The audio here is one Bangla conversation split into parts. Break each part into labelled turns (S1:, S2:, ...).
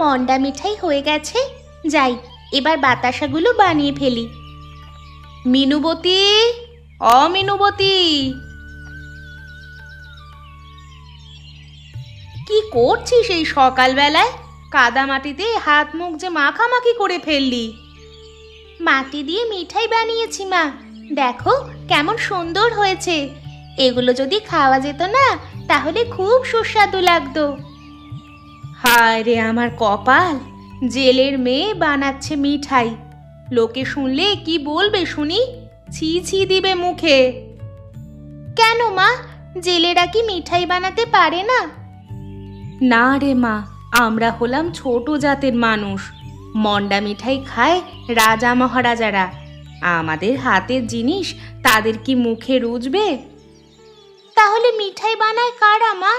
S1: মন্ডা মিঠাই হয়ে গেছে। যাই, এবার বাতাসাগুলো বানিয়ে ফেলি। মিনুবতী, অমিনুবতী, কি করছিস এই সকালবেলায়? কাদা মাটিতে হাত মুখ যে মাখামাখি করে ফেললি। মাটি দিয়ে মিঠাই বানিয়েছি মা, দেখো কেমন সুন্দর হয়েছে। এগুলো যদি খাওয়া যেত না তাহলে খুব সুস্বাদু লাগতো। হায় রে আমার কপাল, জেলের মেয়ে বানাচ্ছে মিঠাই। লোকে শুনলে কি বলবে শুনি? ছি ছি দিবে মুখে। কেন মা, জেলেরা কি মিঠাই বানাতে পারে না? না রে মা, আমরা হলাম ছোট জাতের মানুষ। মন্ডা মিঠাই খায় রাজা মহারাজারা। আমাদের হাতের জিনিস তাদের কি মুখে রুজবে? তাহলে মিঠাই বানায় কারা মা?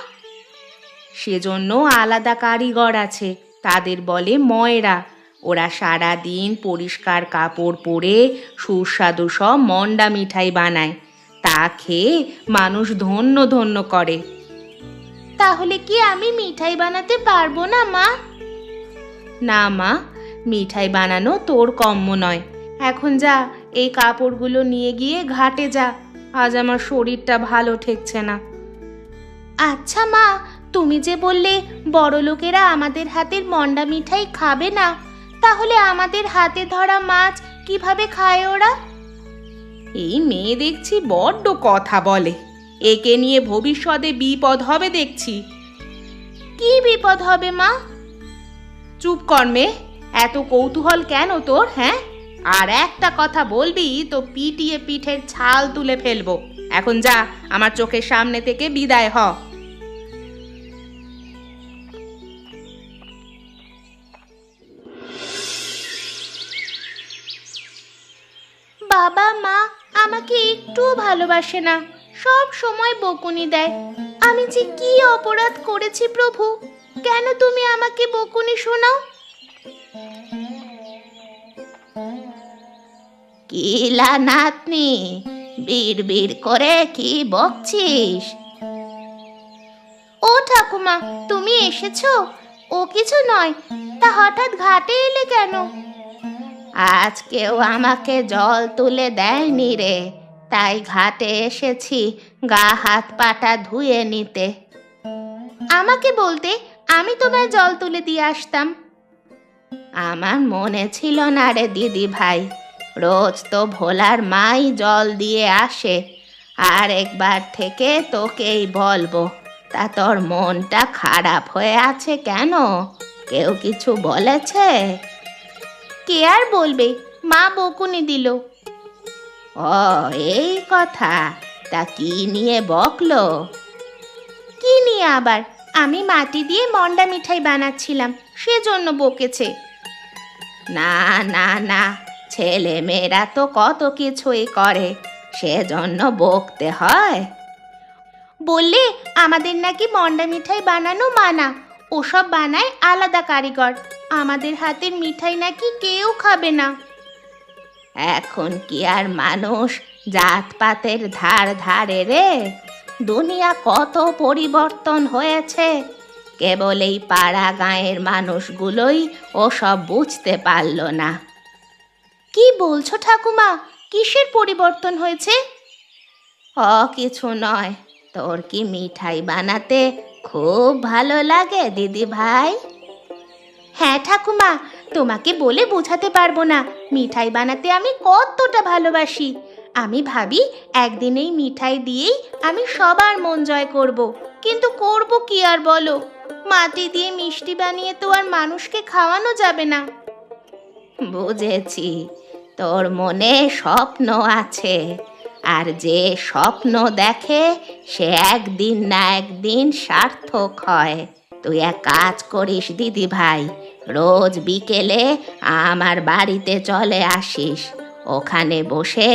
S1: সেজন্য আলাদা কারিগর আছে, তাদের বলে ময়রা। ওরা সারা দিন পরিষ্কার কাপড় পরে সুস্বাদু সব মন্ডা মিঠাই বানায়। তা খেয়ে মানুষ ধন্য ধন্য করে। তাহলে কি আমি মিঠাই বানাতে পারবো না মা? না মা, মিঠাই বানানো তোর কম্ম নয়। এখন যা, এই কাপড়গুলো নিয়ে গিয়ে ঘাটে যা। আজ আমার শরীরটা ভালো ঠেকছে না। আচ্ছা মা, তুমি যে বললে বড়লোকেরা আমাদের হাতের মন্ডা মিঠাই খাবে না, তাহলে আমাদের হাতে ধরা মাছ কিভাবে খায় ওরা? এই মেয়ে দেখছি বড্ড কথা বলে। একে নিয়ে ভবিষ্যতে বিপদ হবে দেখছি। কি বিপদ হবে মা? চুপ কর মেয়ে, এত কৌতূহল কেন তোর? হ্যাঁ, আর একটা কথা বলবি তো পিটিয়ে পিঠের ছাল তুলে ফেলবো। এখন যা, আমার চোখের সামনে থেকে বিদায় হ। বাবা মা আমাকে একটুও ভালোবাসে না, সব সময় বকুনি দেয়। আমি যে কি অপরাধ করেছি প্রভু, কেন তুমি আমাকে বকুনি শোনাও? কিলা নাতনি, বিড় করে কি বকছিস? ও ঠাকুমা, তুমি এসেছো? ও কিছু নয়, তা হঠাৎ ঘাটে এলে কেন? আজ কেউ আমাকে জল তুলে দেয়নি রে, তাই ঘাটে এসেছি গা হাত পাটা ধুয়ে নিতে। আমাকে বলতে আমি তোমায় জল তুলে দিয়ে আসতাম। আমার মনে ছিল না রে দিদি ভাই, রোজ তো ভোলার মাই জল দিয়ে আসে। আর একবার থেকে তোকেই বলবো। তা তোর মনটা খারাপ হয়ে আছে কেন? কেউ কিছু বলেছে? কে আর বলবে, মা বকুনি দিল। ও এই কথা, তা কি নিয়ে বকলো? কি নিয়ে আবার? আমি মাটি দিয়ে মন্ডা মিঠাই বানাচ্ছিলাম, সেজন্য বকেছে। না না না, ছেলে মেয়েরা তো কত কিছুই করে, সেজন্য বকতে হয়? বললে আমাদের নাকি মন্ডা মিঠাই বানানো মানা, ওসব বানায় আলাদা কারিগর। আমাদের হাতের মিঠাই নাকি কেউ খাবে না। এখন কি আর মানুষ জাতপাতের ধার ধারে রে? দুনিয়া কত পরিবর্তন হয়েছে, কেবল এই পাড়া গাঁয়ের মানুষগুলোই ওসব বুঝতে পারলো না। কি বলছো ঠাকুমা, কিসের পরিবর্তন হয়েছে? কিছু নয়, তোর কি মিঠাই বানাতে খুব ভালো লাগে দিদি ভাই? হ্যাঁ ঠাকুমা, তোমাকে বলে বোঝাতে পারবো না মিঠাই বানাতে আমি কতটা ভালোবাসি। আমি ভাবি একদিন এই মিঠাই দিয়েই আমি সবার মন জয় করব। কিন্তু করব কি আর বলো, মাটি দিয়ে মিষ্টি বানিয়ে তো আর মানুষকে খাওয়ানো যাবে না। বুঝেছি, তোর মনে স্বপ্ন আছে, আর যে স্বপ্ন দেখে সে একদিন না একদিন সার্থক হয়। তুই এক কাজ করিস দিদি ভাই, রোজ বিকেলে আমার বাড়িতে চলে আসিস। ওখানে বসে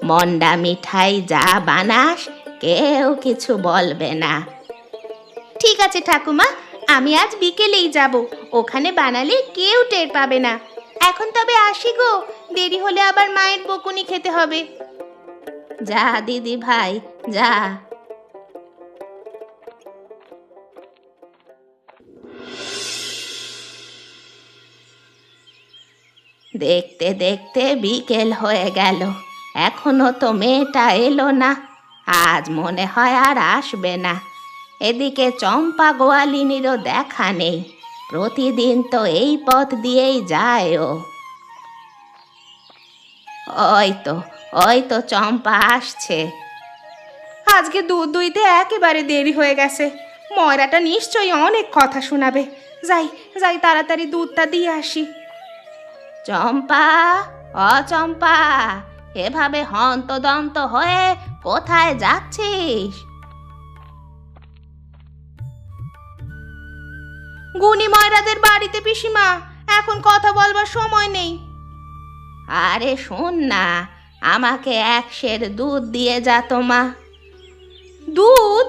S1: মন্ডা মিঠাই যা বানাস কেউ কিছু বলবে না। ঠিক আছে ঠাকুমা, আমি আজ বিকেলেই যাব, ওখানে বানালে কেউ টের পাবে না। এখন তবে আসি গো, দেরি হলে আবার মায়ের বকুনি খেতে হবে। যা দিদি ভাই যা। দেখতে দেখতে বিকেল হয়ে গেল, এখনো তো মেয়েটা এলো না। আজ মনে হয় আর আসবে না। এদিকে চম্পা গোয়ালিনীরও দেখা নেই, প্রতিদিন তো এই পথ দিয়েই যায় ও। ওই তো চম্পা আসছে।
S2: আজকে দুধ দুইতে একেবারে দেরি হয়ে গেছে। ময়রাটা নিশ্চয়ই অনেক কথা শোনাবে। যাই যাই, তাড়াতাড়ি দুধটা দিয়ে আসি।
S1: চম্পা, চম্পা, এভাবে হন্তদন্ত হয়ে কোথায় যাচ্ছিস?
S2: গুণী ময়রাদের বাড়িতে পিসিমা, এখন কথা বলবার সময় নেই।
S1: আরে শোন না, আমাকে 1 সের দুধ দিয়ে যা তো মা।
S2: দুধ?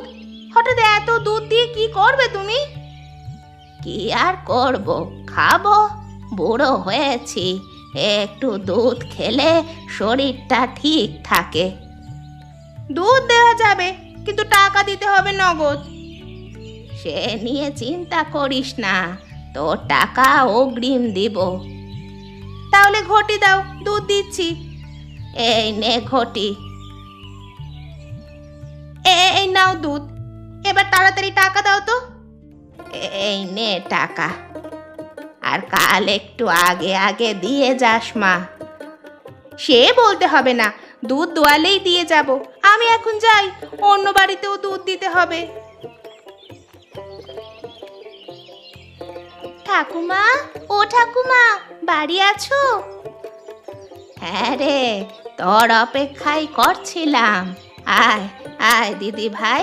S2: হঠাৎ এত দুধ দিয়ে কি করবে তুমি?
S1: কি আর করব, খাবো। বুড়ো হয়েছি, একটু দুধ খেলে শরীরটা ঠিক থাকে।
S2: দুধ দেওয়া যাবে, কিন্তু টাকা দিতে হবে নগদ।
S1: সে নিয়ে চিন্তা করিস না, তোর টাকা অগ্রিম দিব।
S2: তাহলে ঘটি দাও, দুধ দিচ্ছি।
S1: এই নে ঘটি।
S2: এই নাও দুধ, এবার তাড়াতাড়ি টাকা দাও তো।
S1: এই নে টাকা, আর কাল একটু আগে আগে দিয়ে যাস মা।
S2: সে বলতে হবে না, দুধ দোয়ালেই দিয়ে যাব। আমি এখন যাই, অন্য বাড়িতেও দুধ দিতে হবে।
S1: ঠাকুমা, ও ঠাকুমা, বাড়ি আছো? হ্যাঁ রে, তোর অপেক্ষাই করছিলাম। আয় আয় দিদি ভাই,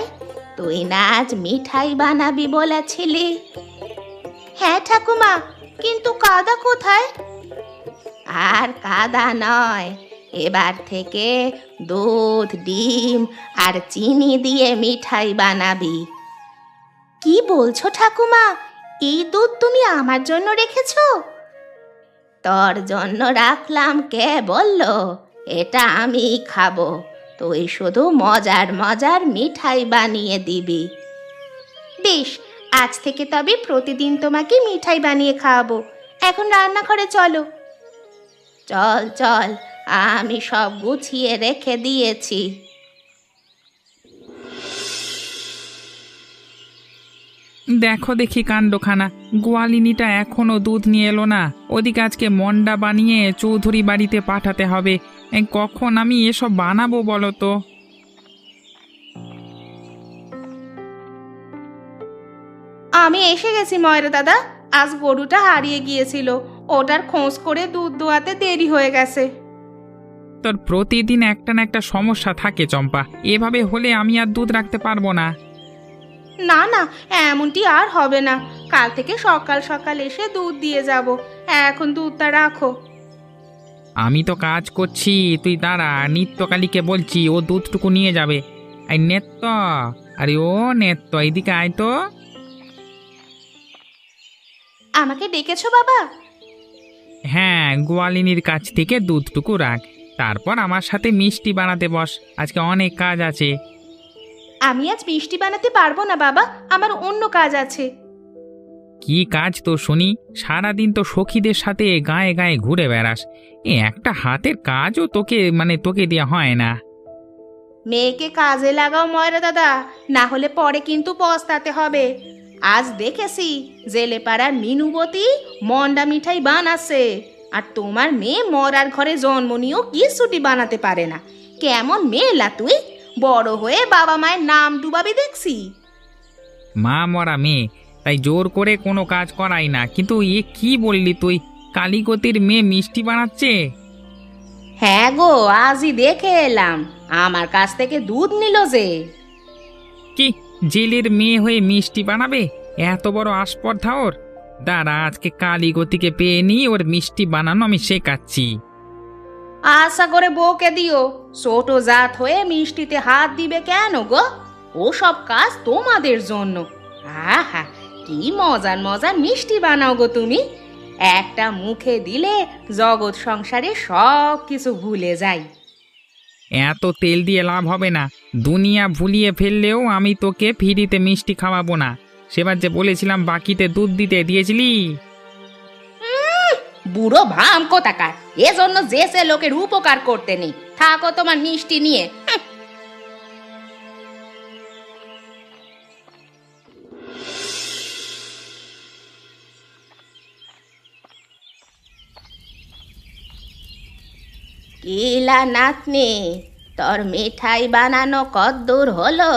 S1: তুই না আজ মিঠাই বানাবি বলেছিলি?
S2: হ্যাঁ ঠাকুমা, কিন্তু কাদা কোথায়?
S1: আর কাদা নয়, এবার থেকে দুধ, ডিম আর চিনি দিয়ে মিঠাই বানাবি।
S2: কি বলছো ঠাকুমা? এই দুধ তুমি আমার জন্য রেখেছো?
S1: তোর জন্য রাখলাম, কে বললো? এটা আমি খাবো, তুই শুধু মজার মজার মিঠাই বানিয়ে দিবি।
S2: বেশ, আজ থেকে তবে প্রতিদিন তোমাকে মিঠাই বানিয়ে খাওয়াবো। এখন রান্নাঘরে চলো।
S1: চল চল, আমি সব গুছিয়ে রেখে দিয়েছি।
S3: দেখো দেখি কাণ্ডখানা, গোয়ালিনীটা এখনো দুধ নিয়ে এলো না। ওদিকে আজকে মন্ডা বানিয়ে চৌধুরী বাড়িতে পাঠাতে হবে। কখন আমি এসব বানাবো বলো তো?
S2: আমি এসে গেছি ময়রা দাদা। আজ গরুটা হারিয়ে গিয়েছিল, ওটার খোঁজ করে দুধ দোয়াতে দেরি হয়ে গেছে।
S3: তোর প্রতিদিন একটা না একটা সমস্যা থাকে চম্পা, এভাবে হলে আমি আর দুধ রাখতে পারবো না।
S2: না না, এমনটি আর হবে না। কাল থেকে সকাল সকাল এসে দুধ দিয়ে যাব। এখন দুধটা রাখো।
S3: আমি তো কাজ করছি, তুই দাঁড়া, নিত্যকালীকে বলছি ও দুধটুকু নিয়ে যাবে। এই নেত্য, আরে ও নেত্য, এইদিকে আয় তো।
S2: আমাকে ডেকেছো বাবা?
S3: হ্যাঁ, গোয়ালিনীর কাছ থেকে দুধটুকু রাখ, তারপর আমার সাথে মিষ্টি বানাতে বস, আজকে অনেক কাজ আছে।
S2: আমি আজ মিষ্টি বানাতে পারবো না বাবা, আমার অন্য কাজ আছে।
S3: কি কাজ তো শুনি? সারাদিন তো সখীদের সাথে গায়ে গায়ে ঘুরে বেড়াস, একটা হাতের কাজও তোকে দেওয়া হয় না।
S2: মেয়েকে কাজে লাগাও ময়রা দাদা, না হলে পরে কিন্তু পস্তাতে হবে। আজ দেখেছি জেলেপাড়ার মিনুবতী মন্ডা মিঠাই বানাচ্ছে, আর তোমার মেয়ে মরার ঘরে জন্ম নিয়েও কিছুটি বানাতে পারে না। কেমন মেয়েলা তুই, বড় হয়ে বাবা মায়ের নাম ডুবাবি দেখছি।
S3: মা মরা মেয়ে, তাই জোর করে কোনো কাজ করাই না। কিন্তু কি বললি তুই, কালীগতির মেয়ে মিষ্টি বানাচ্ছে?
S1: হ্যাঁ গো, আজই দেখে এলাম, আমার কাছ থেকে দুধ নিল যে।
S3: কি, জেলের মেয়ে হয়ে মিষ্টি বানাবে? এত বড় আস্পর্ধা ওর! দাঁড়া, আজকে কালীগতিকে পেয়ে নি, ওর মিষ্টি বানানো আমি শেখাচ্ছি।
S1: আশা করে বউকে দিও, ছোট জাত হয়ে মিষ্টিতে হাত দিবে কেন গো? ও সব কাজ তোমাদের জন্য। আহা, কি মজার মজার মিষ্টি বানাও গো তুমি, একটা মুখে দিলে জগৎ সংসারে সব কিছু ভুলে যাই।
S3: এত তেল দিয়ে লাভ হবে না, দুনিয়া ভুলিয়ে ফেললেও আমি তোকে ফ্রিতে মিষ্টি খাওয়াবো না। সেবার যে বলেছিলাম বাকিতে দুধ দিতে দিয়েছিলি?
S2: বুড়ো ভাম কোথাকার, এজন্য যে সে লোকের উপকার করতে নেই। থাকো তোমার মিষ্টি নিয়ে।
S1: কিলা নাতনি, তোর মিঠাই বানানো কদ্দূর হলো?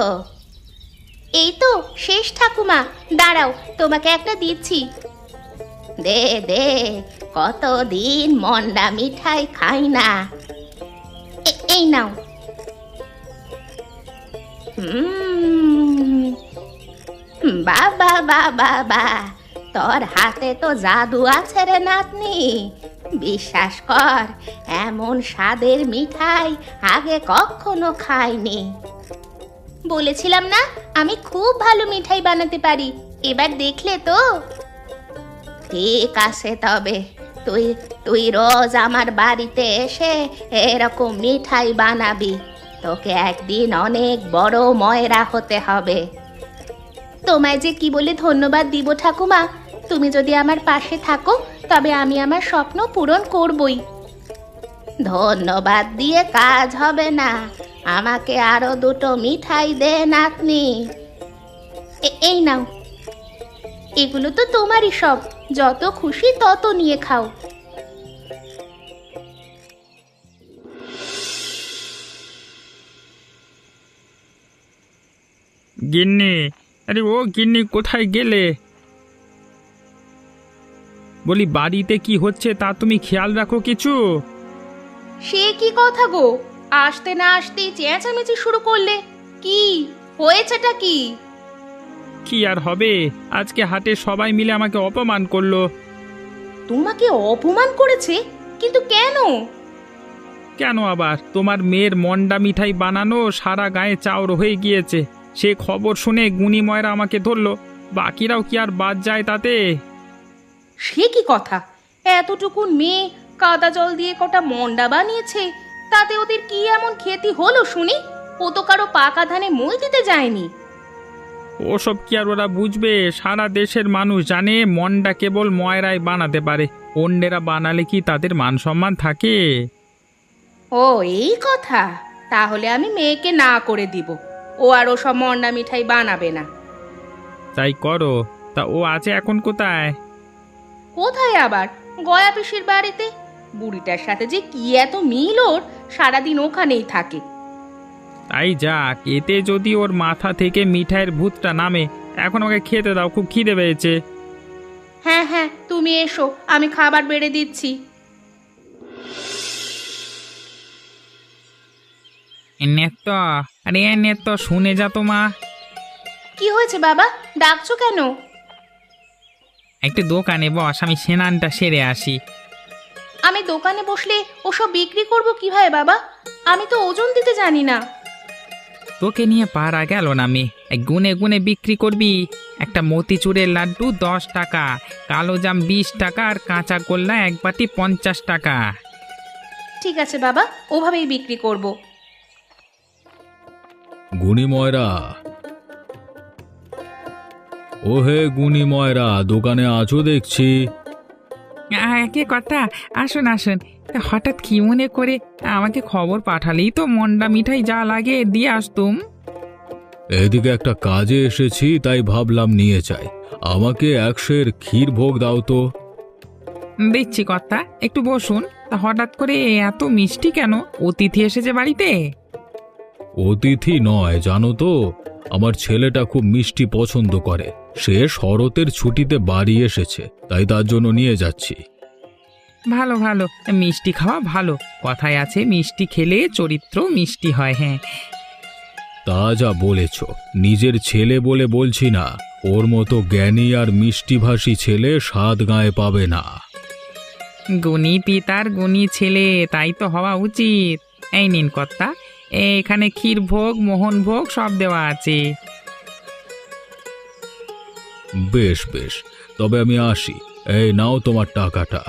S1: এই তো শেষ ঠাকুমা, দাঁড়াও তোমাকে একটা দিচ্ছি। দে দে, কতদিন মন্ডা মিঠাই খাই না। এই নাও। বাবা বাবা বা, তোর হাতে তো জাদু আছে রে নাতনি। বিশ্বাস কর, এমন স্বাদের মিঠাই আগে কখনো খাইনি। বলেছিলাম না আমি খুব ভালো মিঠাই বানাতে পারি, এবার দেখলে তো। ঠিক আছে তবে, তুই তুই রোজ আমার বাড়িতে এসে এরকম মিঠাই বানাবি। তোকে একদিন অনেক বড় ময়রা হতে হবে। তোমায় যে কি বলে ধন্যবাদ দিব ঠাকুমা। তুমি যদি আমার পাশে থাকো তবে আমি আমার স্বপ্ন পূরণ করবই। ধন্যবাদ দিয়ে কাজ হবে না, আমাকে আরো দুটো মিঠাই দে নাতনি। এই নাও। এগুলো তো তোমারই সব, যত খুশি তত নিয়ে খাও।
S3: গিন্নি, আরে ও গিন্নি, কোথায় গেলে? বলি, বাড়িতে কি হচ্ছে তা তুমি খেয়াল রাখো কিছু?
S2: সে কি কথা গো, আসতে না আসতেই চেঁচামেচি শুরু করলে। কি হয়েছেটা কি?
S3: কি আর হবে, আজকে হাটে সবাই মিলে আমাকে অপমান করলো।
S2: তোমাকে অপমান করেছে? কিন্তু কেন?
S3: কেন আবার, তোমার মেয়ের মন্ডা মিঠাই বানানো সারা গায়ে চাউর হয়ে গিয়েছে। সে খবর শুনে গুণী ময়রা আমাকে ধরলো, বাকিরাও কি আর বাদ যায় তাতে?
S2: সে কি কথা? এতটুকুন মেয়ে কাদা জল দিয়ে কটা মন্ডা বানিয়েছে, তাতে ওদের কি এমন ক্ষতি হলো শুনি? ও তো কারো পাকা ধানে মই দিতে যায়নি।
S3: ওসব কি আর ওরা বুঝবে? সারা দেশের মানুষ জানে মন্ডা কেবল ময়রাই বানাতে পারে, অন্যেরা বানালে কি তাদের মান সম্মান থাকে?
S2: ও এই কথা, তাহলে আমি মেয়েকে না করে দিব। ও আর ওসব মন্ডা মিঠাই বানাবে না।
S3: তাই করো। তা ও আছে এখন কোথায়?
S2: কোথায় আবার, গয়া পিসির বাড়িতে। বুড়িটার সাথে যে কি এত মিল ওর, সারাদিন ওখানেই থাকে।
S3: তাই যাক, এতে যদি ওর মাথা থেকে মিঠাইয়ের ভূতটা নামে। এখন আমাকে খেতে দাও, খুব খিদে পেয়েছে।
S2: হ্যাঁ হ্যাঁ, তুমি এসো, আমি খাবার বেড়ে দিচ্ছি।
S3: নেত্য, আরে নেত্য, শুনে যা তো মা।
S2: কি হয়েছে বাবা, ডাকছো কেন?
S3: একটু দোকানে বস, আমি স্নানটা সেরে আসি।
S2: আমি দোকানে বসলে ওসব বিক্রি করব কিভাবে বাবা? আমি তো ওজন দিতে জানি না।
S3: তোকে নিয়ে পারা গেল না মে, গুনে গুনে বিক্রি করবি। একটা মতিচুরের লাড্ডু 10 টাকা, কালো জাম 20 টাকা, আর কাঁচা গোল্লা এক বাটি 50 টাকা।
S2: ঠিক আছে বাবা, ওভাবেই বিক্রি করব।
S4: গুণী ময়রা, ও হে গুণী ময়রা, দোকানে আছো দেখছি।
S3: কে কথা, আসুন আসুন। তা হঠাৎ কি মনে করে আমাকে খবর পাঠালেই তো মন্ডা মিঠাই যা লাগে দিয়ে আসতুম।
S4: এদিকে একটা কাজে এসেছি, তাই ভাবলাম নিয়ে যাই। আমাকে 100 ক্ষীর ভোগ দাও তো।
S3: দিচ্ছি কর্তা, একটু বসুন। তা হঠাৎ করে এত মিষ্টি কেন? অতিথি এসেছে বাড়িতে?
S4: অতিথি নয়, জানো তো, আমার ছেলেটা খুব মিষ্টি পছন্দ করে। সে শরতের ছুটিতে বাড়ি এসেছে, তাই তার জন্য নিয়ে যাচ্ছি।
S3: ভালো ভালো, মিষ্টি খাওয়া ভালো। কথায় আছে, মিষ্টি খেলে চরিত্র মিষ্টি হয়। হ্যাঁ,
S4: তা যা বলেছ, নিজের ছেলে বলে বলছি না। ওর মতো জ্ঞানী আর মিষ্টিভাষী ছেলে 7 গাঁয়ে পাবে না।
S3: গুণী পিতার গুণী ছেলে, তাই তো হওয়া উচিত। এই নিন কর্তা, এখানে ক্ষীর ভোগ, মোহন ভোগ সব দেওয়া আছে।
S4: বেশ বেশ, তবে আমি আসি। এই নাও তোমার টাকাটা।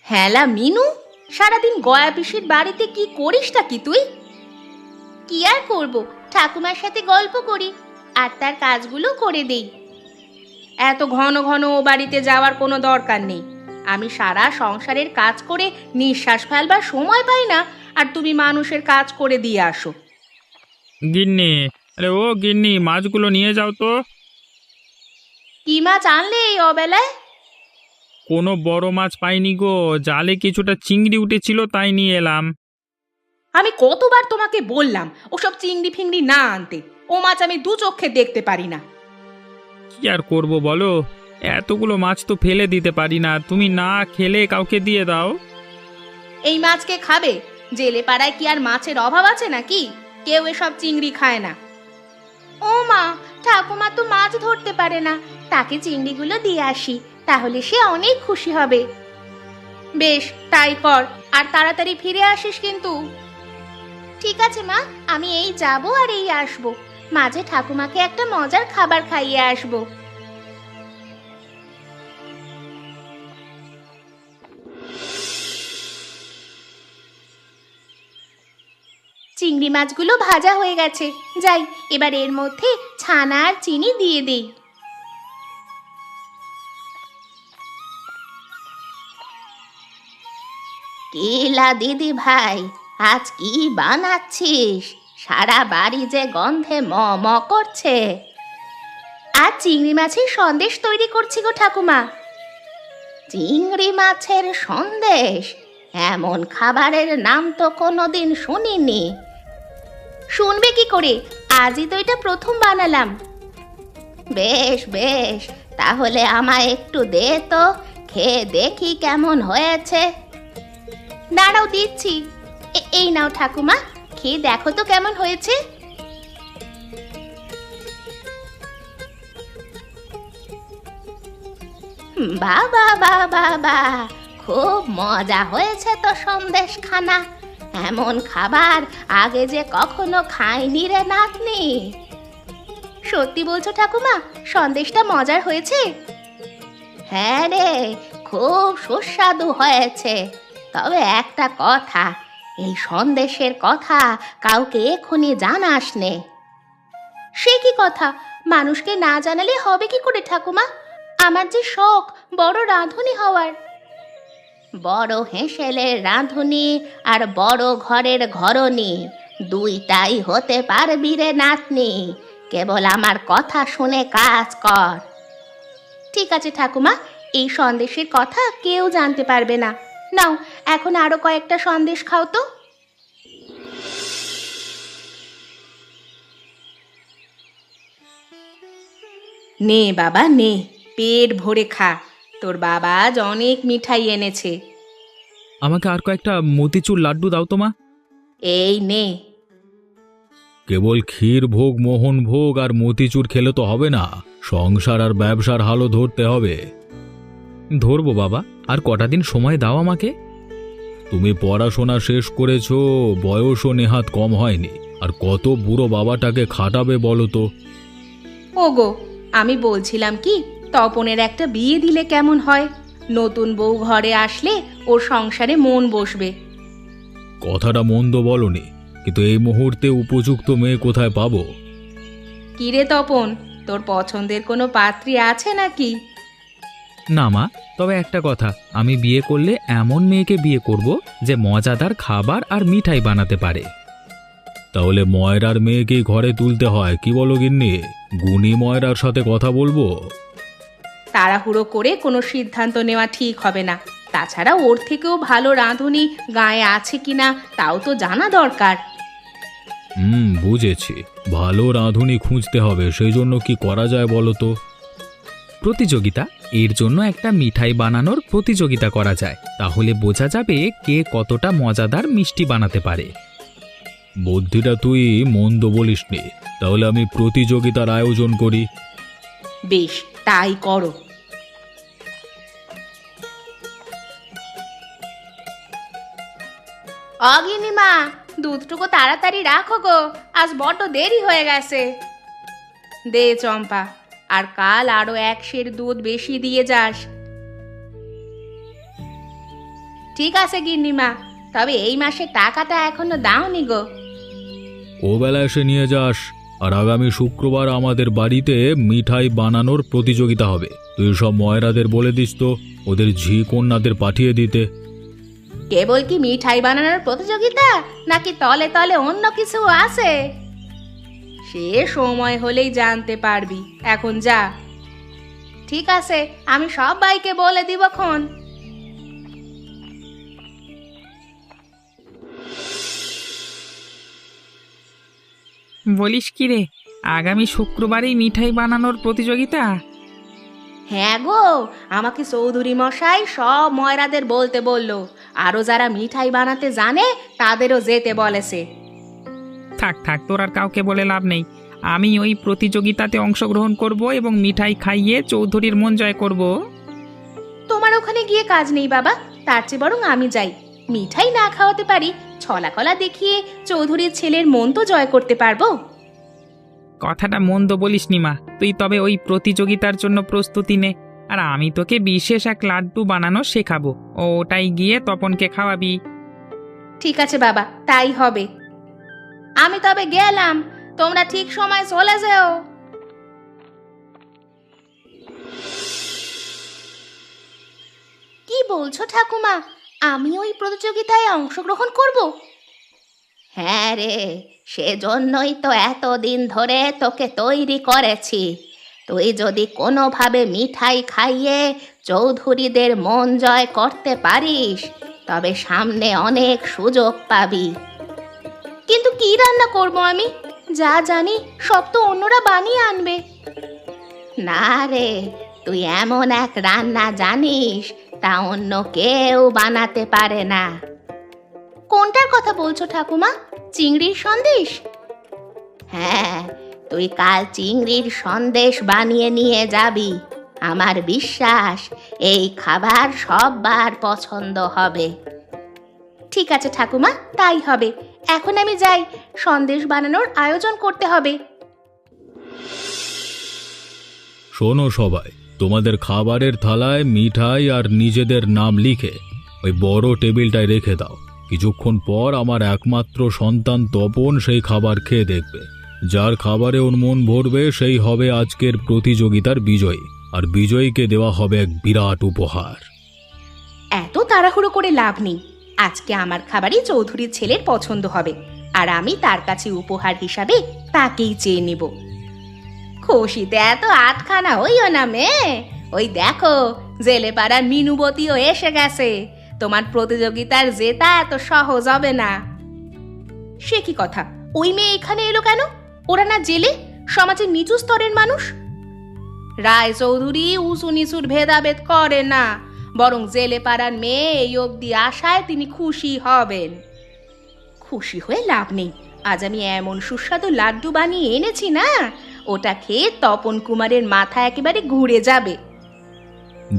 S2: হ্যালা মিনু, সারাদিন গয়া পিসির বাড়িতে কি করিসটা কি তুই? কি আর করব,
S1: ঠাকুমার সাথে গল্প করি আর তার কাজগুলো করে দেই।
S2: এত ঘন ঘন ও বাড়িতে যাওয়ার কোনো দরকার নেই। আমি সারা সংসারের কাজ করে নিঃশ্বাস ফেলবার সময় পাই না, আর তুমি মানুষের কাজ করে দিয়ে আসো।
S3: গিন্নি, আরে ও গিন্নি, মাছগুলো নিয়ে যাও তো।
S2: কি মাছ আনলে এই অবেলায়?
S3: কোনো বড় মাছ পাইনি গো, জালে কিছুটা চিংড়ি উঠেছিল তাই নিয়ে এলাম।
S2: আমি কতবার তোমাকে বললাম ওসব চিংড়ি ফিংড়ি না আনতে। ও মাছ আমি দু চোখে দেখতে পারি না।
S3: কি আর করব বলো, এতগুলো মাছ তো ফেলে দিতে পারি না, তুমি না খেলে কাউকে দিয়ে দাও।
S2: এই মাছকে খাবে? জেলে পাড়ায় কি আর মাছের অভাব আছে নাকি? কেউ এসব চিংড়ি খায় না।
S1: ও মা, ঠাকুমা তো মাছ ধরতে পারে না, তাকে চিংড়িগুলো দিয়ে আসি, তাহলে সে অনেক খুশি হবে।
S2: বেশ, তাই কর, আর তাড়াতাড়ি ফিরে আসিস কিন্তু।
S1: ঠিক আছে মা, আমি এই যাব আর এই আসবো, মাঝে ঠাকুমাকে একটা মজার খাবার খাইয়ে আসবো। চিংড়ি মাছগুলো ভাজা হয়ে গেছে, যাই এবার এর মধ্যে ছানা আর চিনি দিয়ে দেই। কেলা দিদি ভাই, আজ কি বানাচ্ছিস? সারা বাড়ি যে গন্ধে ম ম করছে। আজ চিংড়ি মাছের সন্দেশ তৈরি করছি গো ঠাকুমা। চিংড়ি মাছের সন্দেশ? এমন খাবারের নাম তো কোনোদিন শুনিনি। শুনবে কি করে, আজই তো এটা প্রথম বানালাম। বেশ বেশ, তাহলে আমায় একটু দে তো, খেয়ে দেখি কেমন হয়েছে। দাঁড়াও দিচ্ছি। এই নাও ঠাকুমা, খেয়ে দেখো তো কেমন হয়েছে। বাবা বাবা বা, খুব মজা হয়েছে তো সন্দেশ খানা। এমন খাবার আগে যে কখনো খাইনি রে নাতনি। সত্যি বলছো ঠাকুমা, সন্দেশটা মজার হয়েছে? হ্যাঁ রে, খুব সুস্বাদু হয়েছে। তবে একটা কথা, এই সন্দেশের কথা কাউকে এখনই জানাস নে। সে কি কথা? মানুষকে না জানালে হবে কি করে ঠাকুমা? আমার যে শখ বড় রাঁধুনি হওয়ার। বড় হেঁসেলের রাঁধুনি আর বড় ঘরের ঘরনি দুইটাই হতে পারবি রে নাতনি, কেবল আমার কথা শুনে কাজ কর। ঠিক আছে ঠাকুমা, এই সন্দেশের কথা কেউ জানতে পারবে না। নাও, এখন আরো কয়েকটা সন্দেশ খাও তো।
S2: নে বাবা নে, পেট ভরে খা। তোর বাবা আজ অনেক মিঠাই এনেছে।
S3: আমাকে আর কয়েকটা মতিচুর লাড্ডু দাও তো মা।
S2: এই নে।
S4: কেবল ক্ষীর ভোগ, মোহন ভোগ আর মতিচুর খেলে তো হবে না, সংসার আর ব্যবসার হালও ধরতে হবে।
S3: ধরবো বাবা, আর কটা দিন সময় দাও আমাকে।
S4: তুমি পড়াশোনা শেষ করেছো, বয়সও নেহাত কম হয়নি, আর কত বুড়ো বাবাটাকে খাটাবে বলো তো।
S2: ওগো, আমি বলছিলাম কি, তপনের একটা বিয়ে দিলে কেমন হয়? নতুন বউ ঘরে আসলে ওর সংসারে মন বসবে।
S4: কথাটা মন্দ বলনি, কিন্তু এই মুহূর্তে উপযুক্ত মেয়ে কোথায় পাবো?
S2: কিরে তপন, তোর পছন্দের কোনো পাত্রী আছে নাকি?
S3: না মা, তবে একটা কথা, আমি বিয়ে করলে এমন মেয়েকে বিয়ে করব যে মজাদার খাবার আর মিঠাই বানাতে পারে।
S4: তাহলে ময়রার মেয়েকেই ঘরে তুলতে হয়, কি বলো গিন্নি? গুণী ময়রার সাথে কথা বলবো?
S2: তাড়াহুড়ো করে কোনো সিদ্ধান্ত নেওয়া ঠিক হবে না। তাছাড়া ওর থেকেও ভালো রাঁধুনি গায়ে আছে কিনা তাও তো জানা দরকার।
S4: বুঝেছি, ভালো রাঁধুনি খুঁজতে হবে, সেই জন্য কি করা যায় বলো তো?
S3: প্রতিযোগিতা, এর জন্য একটা মিঠাই বানানোর প্রতিযোগিতা করা যায়, তাহলে বোঝা যাবে কে কতটা মজাদার মিষ্টি বানাতে পারে।
S4: বুদ্ধিটা তুই মন্দ বলিসনি, তাহলে আমি প্রতিযোগিতার আয়োজন করি।
S2: বেশ, তাই করো।
S1: অগিনিমা, দুধটুকু তাড়াতাড়ি রাখো গো, আজ বড্ড দেরি হয়ে গেছে।
S2: দে চম্পা, আর কাল আরো 1 সের দুধ বেশি দিয়ে যাস। ঠিক আছে গিন্নিমা, তবে এই মাসে টাকাটা এখনো দাওনি গো।
S4: ও বেলা এসে নিয়ে যাস। আর আগামী শুক্রবার আমাদের বাড়িতে মিঠাই বানানোর প্রতিযোগিতা হবে। তুই সব ময়রাদের বলে দিস তো, ওদের ঝি কন্যাদের পাঠিয়ে দিতে।
S2: কেবল কি মিঠাই বানানোর প্রতিযোগিতা, নাকি তলে তলে অন্য কিছু আছে? সে সময় হলেই জানতে পারবি, এখন যা। ঠিক আছে, আমি সবাইকে বলে দিবক্ষণ।
S3: বলিস কি রে, আগামী শুক্রবারেই মিঠাই বানানোর প্রতিযোগিতা?
S2: হ্যাঁ গো, আমাকে চৌধুরী মশাই সব ময়রাদের বলতে বললো। আরো যারা মিঠাই বানাতে জানে তাদেরও যেতে বলেছে।
S3: থাক থাক, তোর আর কাউকে বলে লাভ নেই। আমি ওই প্রতিযোগিতাতে অংশগ্রহণ করব এবং মিঠাই খাইয়ে চৌধুরীর মন জয় করব।
S2: তোমার ওখানে গিয়ে কাজ নেই বাবা, তার চেয়ে বরং আমি যাই। মিঠাই না খাওয়াতে পারি, ছলাকলা দেখিয়ে চৌধুরীর ছেলের মন তো জয় করতে পারবো।
S3: কথাটা মন্দ বলিস নি মা, তুই তবে ওই প্রতিযোগিতার জন্য প্রস্তুতি নে। আর আমি তোকে বিশেষ এক লাড্ডু বানানো শেখাবো, ওটাই গিয়ে তপনকে খাওয়াবি।
S2: ঠিক আছে বাবা, তাই হবে। আমি তবে গেলাম, তোমরা ঠিক সময় চলে যেও।
S1: কি বলছো ঠাকুমা, আমি ওই প্রতিযোগিতায় অংশগ্রহণ করব? হ্যাঁ রে, সেজন্যই তো এতদিন ধরে তোকে তৈরি করেছি। তুই যদি কোনোভাবে মিঠাই খাইয়ে চৌধুরীদের মন জয় করতে পারিস, তবে সামনে অনেক সুযোগ পাবি।
S2: কিন্তু কি রান্না করব আমি? যা জানি সব তো অন্যরা বানিয়ে আনবে।
S1: না রে, তুই এমন এক রান্না জানিস তা অন্য কেউ বানাতে পারে না।
S2: কোনটার কথা বলছো ঠাকুমা? চিংড়ির সন্দেশ?
S1: হ্যাঁ, তুই কাল চিংড়ির সন্দেশ বানিয়ে নিয়ে যাবি। আমার বিশ্বাস এই খাবার সবার পছন্দ হবে।
S2: ঠিক আছে ঠাকুমা, তাই হবে। এখন আমি যাই, সন্দেশ বানানোর আয়োজন করতে হবে।
S4: শোনো সবাই, তোমাদের খাবারের থালায় মিঠাই আর নিজেদের নাম লিখে ওই বড় টেবিলটায় রেখে দাও। কিছুক্ষণ পর আমার একমাত্র সন্তান তপন সেই খাবার খেয়ে দেখবে। যার খাবারে ওর মন ভরবে সেই হবে আজকের প্রতিযোগিতার বিজয়ী, আর বিজয়ীকে দেওয়া হবে এক বিরাট উপহার।
S2: এত তাড়াহুড়ো করে লাভ নেই। আজকে আমার খাবারই চৌধুরীর ছেলের পছন্দ হবে, আর আমি তার কাছে উপহার হিসাবে তাকেই চেয়ে নেব। খুশিতে এত আটখানা হইও না মেয়ে। ওই দেখো, জেলে পাড়ার মিনুবতীও এসে গেছে। তোমার প্রতিযোগিতার জেতা এত সহজ হবে না। সে কি কথা, ওই মেয়ে এখানে এলো কেন? ওরা না জেলে, সমাজের নিচু স্তরের মানুষ? রায় চৌধুরী উঁচু নিচুর ভেদাভেদ করে না, বরং জেলে পাড়ার মেয়ে এই অবধি আশায় তিনি খুশি হবেন। খুশি হয়ে লাভ নেই। আজ আমি এমন সুস্বাদু লাড্ডু বানিয়ে এনেছি না, ওটা খেয়ে তপন কুমারের মাথা একেবারে ঘুরে যাবে।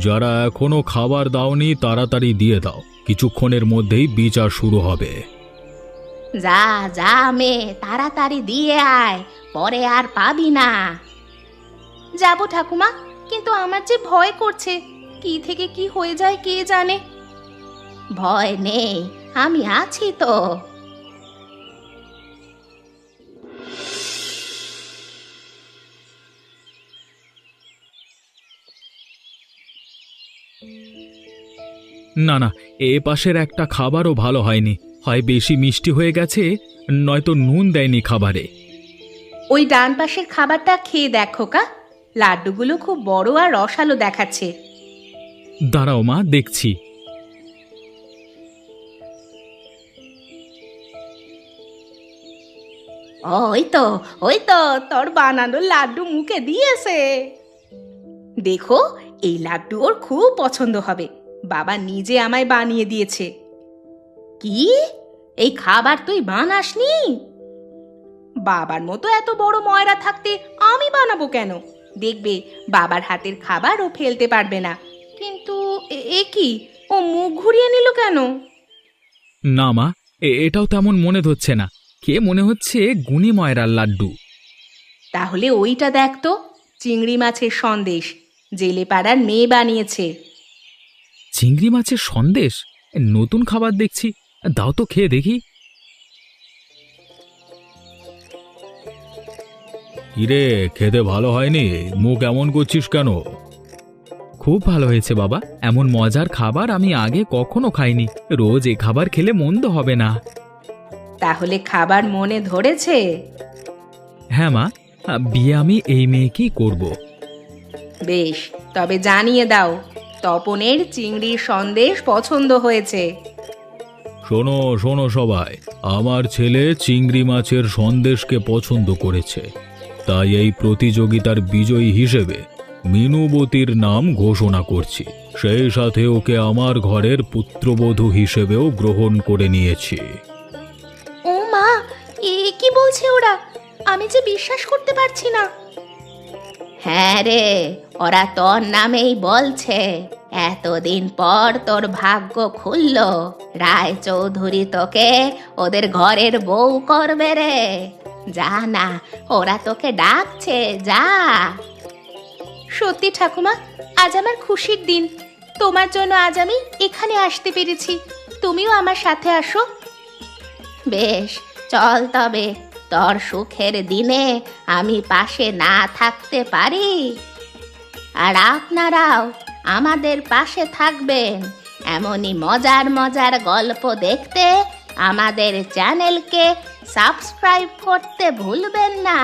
S4: যারা এখনো খাবার দাওনি তাড়াতাড়ি দিয়ে দাও, কিছুক্ষণের মধ্যেই বিচার শুরু হবে।
S1: যা যা মেয়ে, তাড়াতাড়ি দিয়ে আয়, পরে আর পাবি না।
S2: যাব ঠাকুমা, কিন্তু আমার যে ভয় করছে, কি থেকে কি হয়ে যায় কে জানে।
S1: ভয় নেই, আমি আছি তো।
S4: না না, এ পাশের একটা খাবারও ভালো হয়নি। হয় বেশি মিষ্টি হয়ে গেছে, নয়তো নুন দেয়নি খাবারে।
S2: ওই ডান পাশের খাবারটা খেয়ে দেখো কা, লাড্ডুগুলো খুব বড় আর রসালো দেখাচ্ছে।
S4: দাঁড়াও মা, দেখছি।
S2: ওই তো তোর বানানো লাড্ডু মুখে দিয়েছে। দেখো, এই লাড্ডু ওর খুব পছন্দ হবে। বাবা নিজে আমায় বানিয়ে দিয়েছে। কি, এই খাবার তুই বানাসনি? বাবার মতো এত বড় ময়রা থাকতে আমি বানাবো কেন? দেখবে, বাবার হাতের খাবার ও ফেলতে পারবে না। কিন্তু এ কি, ও মুখ ঘুরিয়ে নিল কেন?
S4: না মা, এটাও তেমন মনে হচ্ছে না। কে মনে হচ্ছে গুণী ময়রার লাড্ডু।
S2: তাহলে ওইটা দেখ তো, চিংড়ি মাছের সন্দেশ, জেলে পাড়ার মেয়ে বানিয়েছে।
S4: চিংড়ি মাছের সন্দেশ? নতুন খাবার দেখছি, দাও তো খেয়ে দেখি। কিরে, খেতে ভালো হয়নি? মুখ এমন করছিস কেন?
S3: খুব ভালো হয়েছে বাবা, এমন মজার খাবার আমি আগে কখনো খাইনি। রোজ এ খাবার খেলে মন্দ হবে না।
S2: তাহলে খাবার মনে ধরেছে?
S3: হ্যাঁ মা, বিয়ে আমি এই মেয়েকেই করব।
S2: বেশ, তবে জানিয়ে দাও তপনের চিংড়ির সন্দেশ পছন্দ হয়েছে।
S4: শোনো শোনো সবাই, আমার ছেলে চিংড়ি মাছের সন্দেশকে পছন্দ করেছে, তাই এই প্রতিযোগিতার বিজয়ী হিসেবে মিনুবতীর নাম ঘোষণা করছি। সেই সাথে ওকে আমার ঘরের পুত্রবধূ হিসেবেও গ্রহণ করে নিয়েছি।
S1: ও মা, এ কি বলছে ওরা? আমি যে বিশ্বাস করতে পারছি না। হ্যাঁ রে, ওরা তোর নামেই বলছে। এতদিন পর তোর ভাগ্য খুলল, রায় চৌধুরী তোকে ওদের ঘরের বউ করবে রে। যা না, ওরা তোকে ডাকছে, যা।
S2: সত্যি ঠাকুমা, আজ আমার খুশির দিন। তোমার জন্য আজ আমি এখানে আসতে পেরেছি। তুমিও আমার সাথে আসো।
S1: বেশ, চল তবে। তোর সুখের দিনে আমি পাশে না থাকতে পারি? আর আপনারাও আমাদের পাশে থাকবেন। এমনই মজার মজার গল্প দেখতে আমাদের চ্যানেলকে সাবস্ক্রাইব করতে ভুলবেন না।